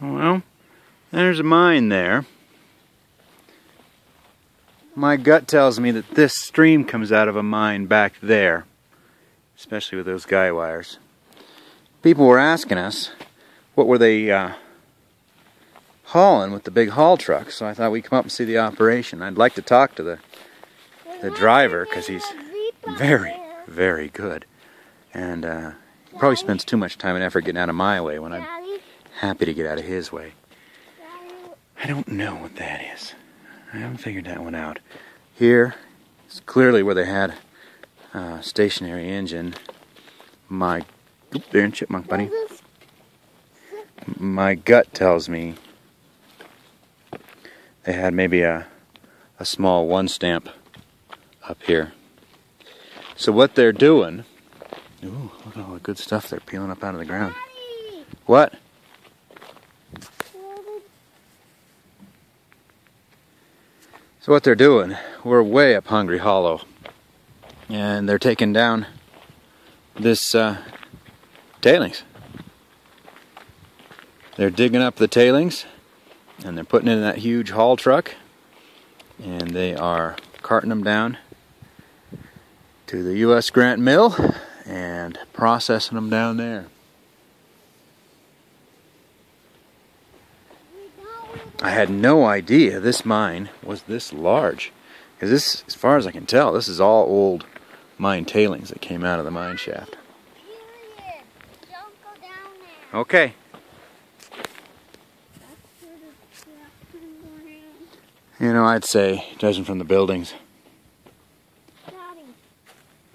Well, there's a mine there. My gut tells me that this stream comes out of a mine back there, especially with those guy wires. People were asking us what were they hauling with the big haul truck, so I thought we'd come up and see the operation. I'd like to talk to the driver because he's very, very good, and he probably spends too much time and effort getting out of my way when I'm happy to get out of his way. I don't know what that is. I haven't figured that one out. Here is clearly where they had a stationary engine. There in chipmunk, buddy. My gut tells me they had maybe a small one stamp up here. So what they're doing, ooh, look at all the good stuff they're peeling up out of the ground. What? So what they're doing, we're way up Hungary Hollow, and they're taking down this tailings. They're digging up the tailings, and they're putting it in that huge haul truck, and they are carting them down to the U.S. Grant Mill and processing them down there. I had no idea this mine was this large, because this, as far as I can tell, this is all old mine tailings that came out of the mine shaft. Don't go down there. Okay. You know, I'd say, judging from the buildings,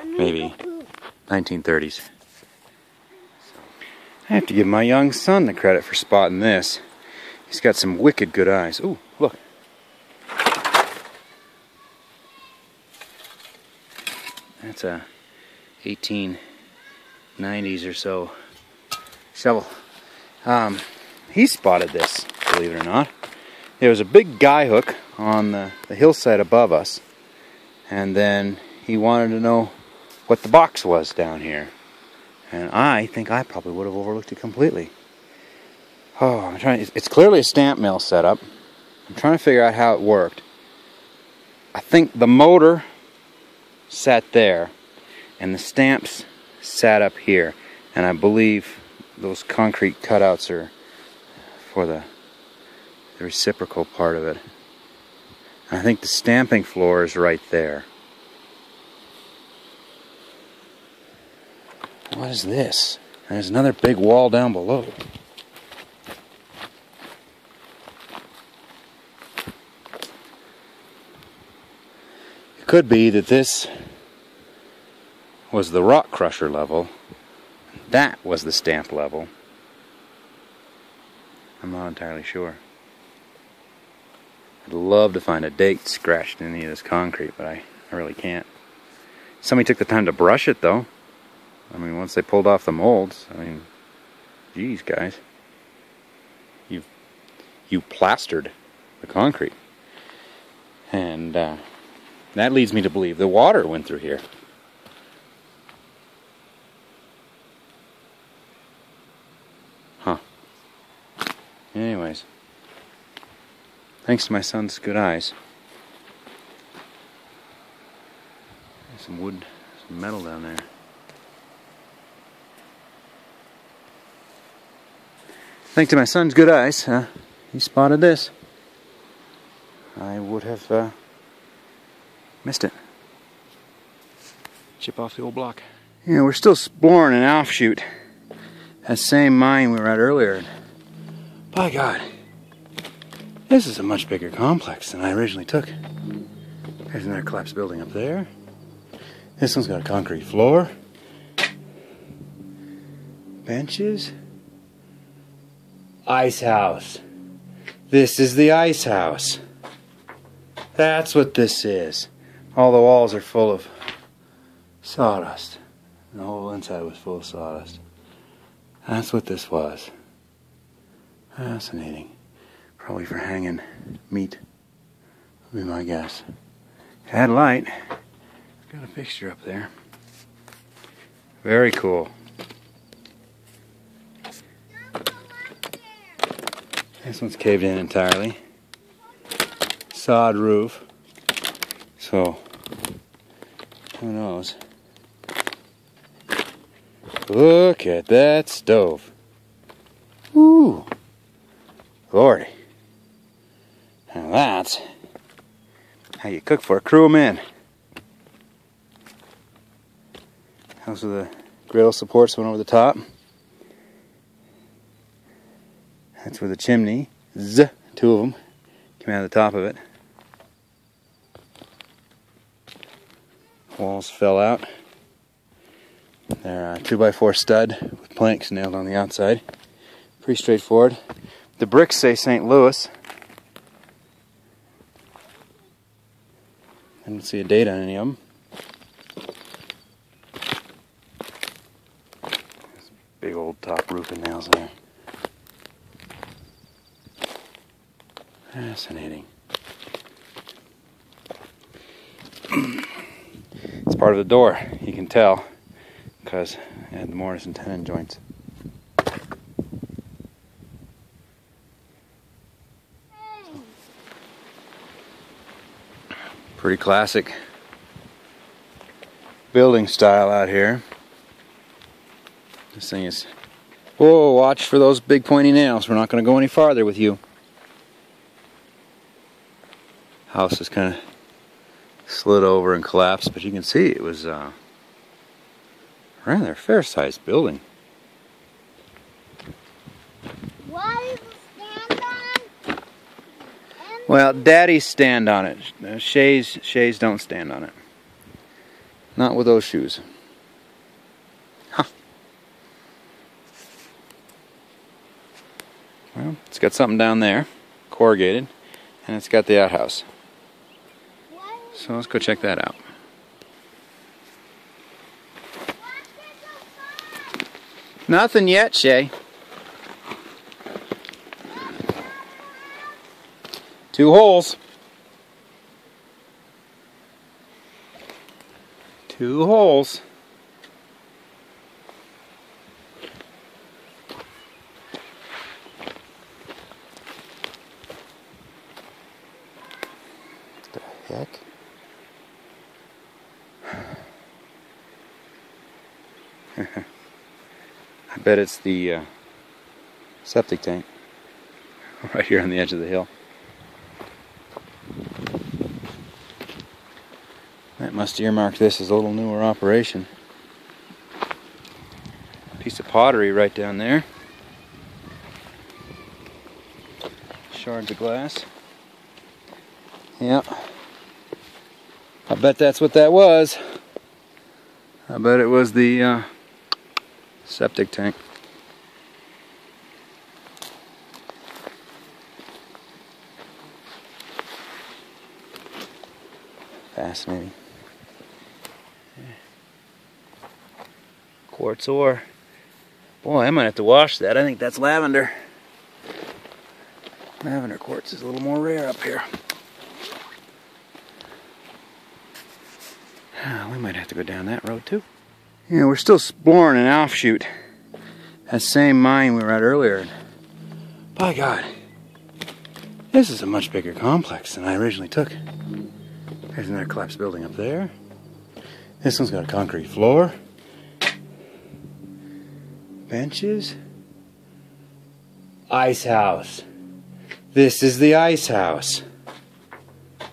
maybe 1930s. I have to give my young son the credit for spotting this. He's got some wicked good eyes. Ooh, look. That's a 1890s or so shovel. He spotted this, believe it or not. There was a big guy hook on the hillside above us, and then he wanted to know what the box was down here. And I think I probably would have overlooked it completely. Oh, it's clearly a stamp mill setup. I'm trying to figure out how it worked. I think the motor sat there, and the stamps sat up here. And I believe those concrete cutouts are for the reciprocal part of it. And I think the stamping floor is right there. What is this? There's another big wall down below. It could be that this was the rock crusher level. That was the stamp level. I'm not entirely sure. I'd love to find a date scratched in any of this concrete, but I really can't. Somebody took the time to brush it, though. I mean, once they pulled off the molds, I mean, geez, guys. You plastered the concrete. And that leads me to believe the water went through here. Huh. Anyways. Thanks to my son's good eyes. There's some wood, some metal down there. Thanks to my son's good eyes, he spotted this. I would have missed it. Chip off the old block. Yeah, we're still exploring an offshoot. That same mine we were at earlier. By God, this is a much bigger complex than I originally took. There's another collapsed building up there. This one's got a concrete floor. Benches. Ice house. This is the ice house. That's what this is. All the walls are full of sawdust. The whole inside was full of sawdust. That's what this was. Fascinating. Probably for hanging meat, would be my guess. Had light. Got a picture up there. Very cool. This one's caved in entirely. Sod roof. So, who knows? Look at that stove. Woo! Lordy. Now that's how you cook for a crew of men. Those are the griddle supports went over the top. That's where the chimney, two of them, came out of the top of it. Walls fell out. They're a 2x4 stud with planks nailed on the outside. Pretty straightforward. The bricks say St. Louis. I don't see a date on any of them. There's big old top roofing nails there. Fascinating. It's part of the door, you can tell, because it had the mortise and tenon joints. Pretty classic building style out here. This thing is... Whoa, watch for those big pointy nails. We're not going to go any farther with you. House is kind of slid over and collapsed, but you can see it was rather fair-sized building. Why does it stand on? Well, Daddy's stand on it. Shay's don't stand on it. Not with those shoes. Huh. Well, it's got something down there, corrugated, and it's got the outhouse. So let's go check that out. Nothing yet, Shay. Two holes. Two holes. What the heck? I bet it's the septic tank right here on the edge of the hill. That must earmark this as a little newer operation. Piece of pottery right down there. Shards of glass. Yeah. I bet that's what that was. I bet it was the septic tank. Fascinating. Quartz ore. Boy, I might have to wash that. I think that's lavender. Lavender quartz is a little more rare up here. We might have to go down that road too. You know, we're still exploring an offshoot. That same mine we were at earlier. By God, this is a much bigger complex than I originally took. There's another collapsed building up there. This one's got a concrete floor. Benches. Ice house. This is the ice house.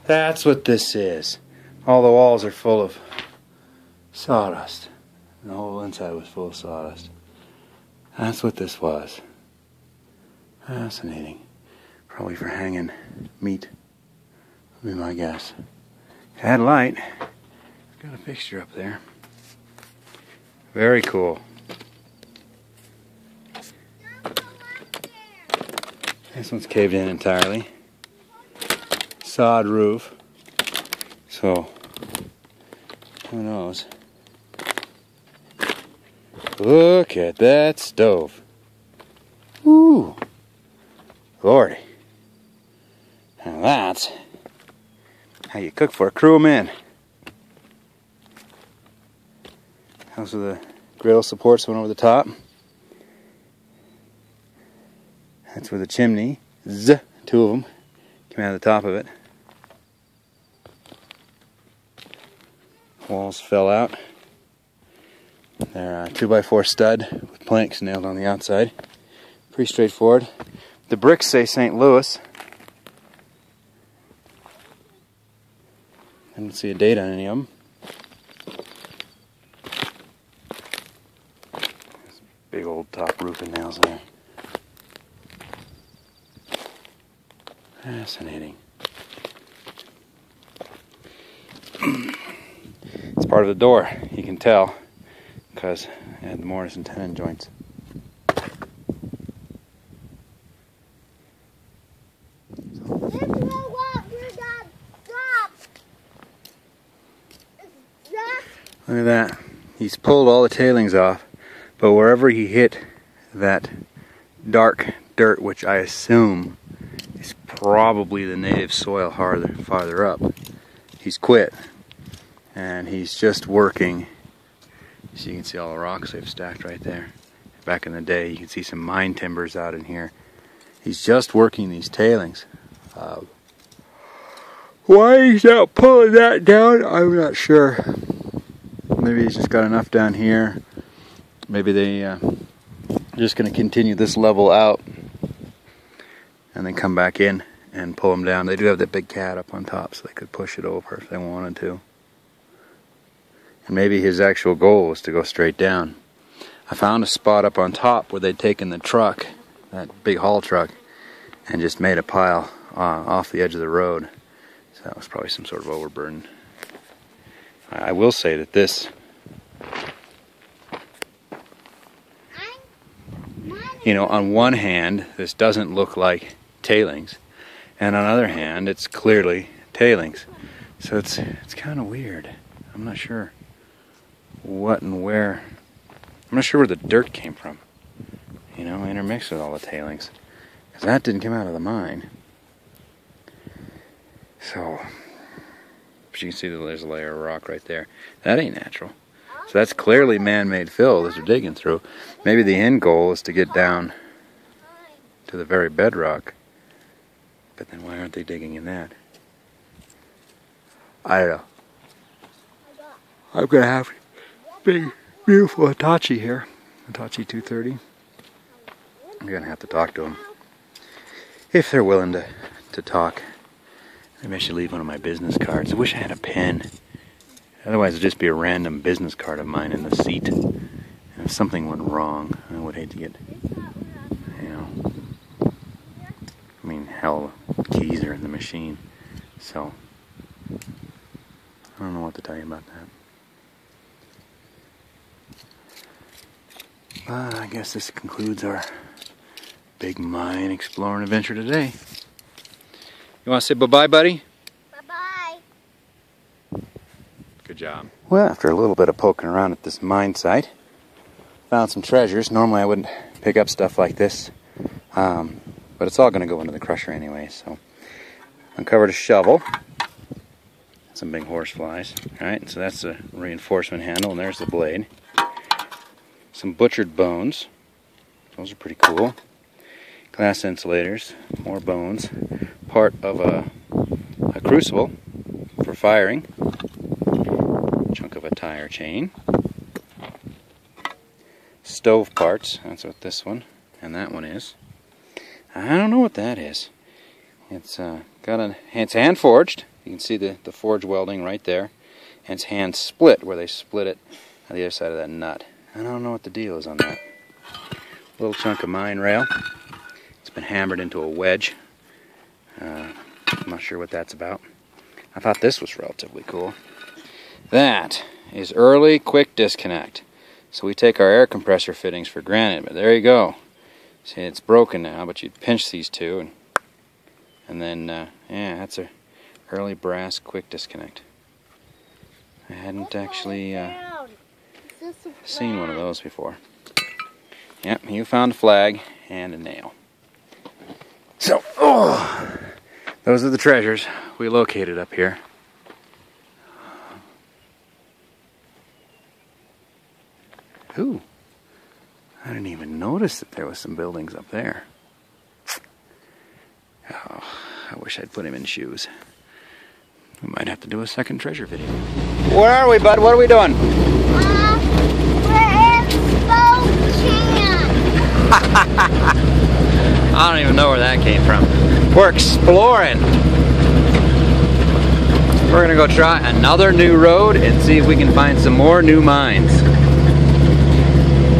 That's what this is. All the walls are full of sawdust. The whole inside was full of sawdust. That's what this was. Fascinating. Probably for hanging meat, would be my guess. Had light. Got a fixture up there. Very cool. This one's caved in entirely. Sod roof. So, who knows? Look at that stove. Woo! Lordy. Now that's how you cook for a crew of men. Those are the griddle supports went over the top. That's where the chimney, two of them came out of the top of it. Walls fell out. They're a 2x4 stud with planks nailed on the outside. Pretty straightforward. The bricks say St. Louis. I don't see a date on any of them. Big old top roofing nails there. Fascinating. It's part of the door, you can tell, because it had the mortise and tenon joints. Look at that. He's pulled all the tailings off, but wherever he hit that dark dirt, which I assume is probably the native soil farther up, he's quit. And he's just working. So you can see all the rocks they've stacked right there. Back in the day, you can see some mine timbers out in here. He's just working these tailings. Why he's not pulling that down, I'm not sure. Maybe he's just got enough down here. Maybe they just going to continue this level out and then come back in and pull them down. They do have that big cat up on top, so they could push it over if they wanted to. And maybe his actual goal was to go straight down. I found a spot up on top where they'd taken the truck, that big haul truck, and just made a pile off the edge of the road. So that was probably some sort of overburden. I will say that this, you know, on one hand, this doesn't look like tailings, and on the other hand, it's clearly tailings. So it's kind of weird. I'm not sure what and where. I'm not sure where the dirt came from, you know, intermixed with all the tailings, because that didn't come out of the mine. So, but you can see that there's a layer of rock right there. That ain't natural. So that's clearly man-made fill that they're digging through. Maybe the end goal is to get down to the very bedrock. But then why aren't they digging in that? I don't know. I'm going to have big, beautiful Hitachi here. Hitachi 230. I'm going to have to talk to them. If they're willing to talk. Maybe I should leave one of my business cards. I wish I had a pen. Otherwise it'd just be a random business card of mine in the seat. And if something went wrong, I would hate to get, you know, I mean, hell, keys are in the machine. So, I don't know what to tell you about that. I guess this concludes our big mine exploring adventure today. You want to say bye-bye, buddy? Bye-bye. Good job. Well, after a little bit of poking around at this mine site, found some treasures. Normally I wouldn't pick up stuff like this, but it's all going to go into the crusher anyway. So, uncovered a shovel, some big horse flies. All right, so that's the reinforcement handle, and there's the blade. Some butchered bones. Those are pretty cool. Glass insulators, more bones. Part of a crucible for firing. Chunk of a tire chain. Stove parts, that's what this one and that one is. I don't know what that is. It's it's hand forged. You can see the forge welding right there. And it's hand split, where they split it on the other side of that nut. I don't know what the deal is on that. Little chunk of mine rail. It's been hammered into a wedge. I'm not sure what that's about. I thought this was relatively cool. That is early quick disconnect. So we take our air compressor fittings for granted, but there you go. See, it's broken now, but you'd pinch these two, and then, yeah, that's a early brass quick disconnect. I hadn't actually seen one of those before. Yep, you found a flag and a nail. So, those are the treasures we located up here. Ooh, I didn't even notice that there was some buildings up there. wish I'd put him in shoes. We might have to do a second treasure video. Where are we, bud? What are we doing? We're in Spokane. I don't even know where that came from. We're exploring. We're gonna go try another new road and see if we can find some more new mines.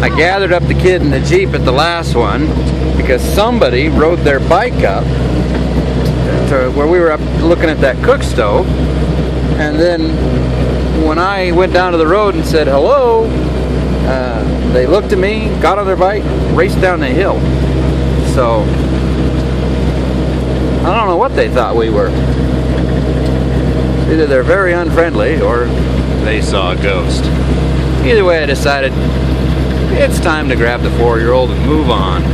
I gathered up the kid in the Jeep at the last one because somebody rode their bike up to where we were up looking at that cook stove, and then when I went down to the road and said hello, they looked at me, got on their bike, raced down the hill. So I don't know what they thought we were. Either they're very unfriendly or they saw a ghost. Either way, I decided it's time to grab the 4-year-old and move on.